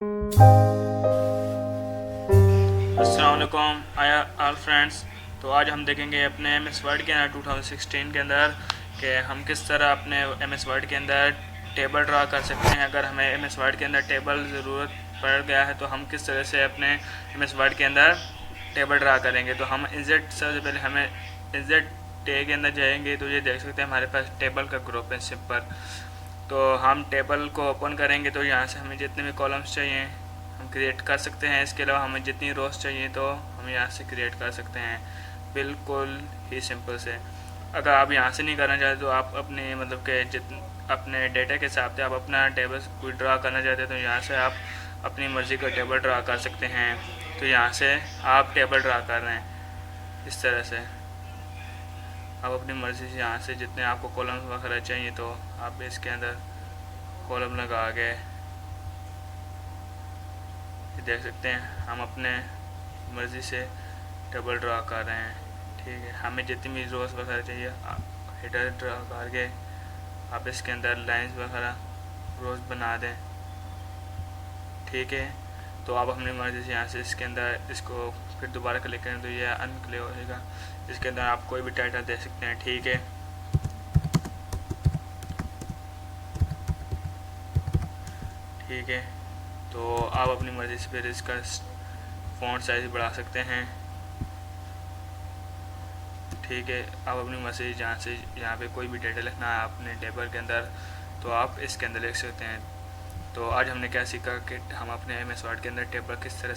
अस्सलाम वालेकुम all friends. तो आज हम देखेंगे अपने एम एस वर्ड के अंदर 2016 के अंदर कि हम किस तरह अपने एम एस वर्ड के अंदर टेबल ड्रा कर सकते हैं। अगर हमें एम एस वर्ड के अंदर टेबल ज़रूरत पड़ गया है तो हम किस तरह से अपने एम एस वर्ड के अंदर टेबल ड्रा करेंगे। तो हम इज़ेट सबसे पहले हमें इज़ेट टे के अंदर जाएंगे तो ये देख सकते हैं हमारे पास टेबल का ग्रुप है सिंपल। तो हम टेबल को ओपन करेंगे तो यहाँ से हमें जितने भी कॉलम्स चाहिए हम क्रिएट कर सकते हैं। इसके अलावा हमें जितनी रोज चाहिए तो हम यहाँ से क्रिएट कर सकते हैं, बिल्कुल ही सिंपल से। अगर आप यहाँ से नहीं करना चाहते तो आप अपने मतलब के अपने डेटा के हिसाब से आप अपना टेबल कोई ड्रा करना चाहते हैं तो यहाँ से आप अपनी मर्ज़ी का टेबल ड्रा कर सकते हैं। तो यहाँ से आप टेबल ड्रा कर रहे हैं इस तरह से। आप अपनी मर्ज़ी से यहाँ से जितने आपको कॉलम वगैरह चाहिए तो आप इसके अंदर कॉलम लगा के देख सकते हैं हम अपने मर्ज़ी से टेबल ड्रा कर रहे हैं। ठीक है, हमें जितनी भी रोज वगैरह चाहिए हेडर ड्रा करके आप इसके अंदर लाइंस वगैरह रोज बना दें। ठीक है, तो आप अपनी मर्ज़ी से यहाँ से इसके अंदर इसको फिर दोबारा क्लिक करें तो ये अनक्लियर होगा। इसके अंदर आप कोई भी टाइटल दे सकते हैं। ठीक है, ठीक है, तो आप अपनी मर्ज़ी से फिर इसका फ़ॉन्ट साइज़ बढ़ा सकते हैं। ठीक है, आप अपनी मर्ज़ी जहाँ से यहाँ पे कोई भी डेटा लिखना है अपने टेबल के अंदर तो आप इसके अंदर लिख सकते हैं। तो आज हमने क्या सीखा कि हम अपने एम एस वर्ड के अंदर टेबल किस तरह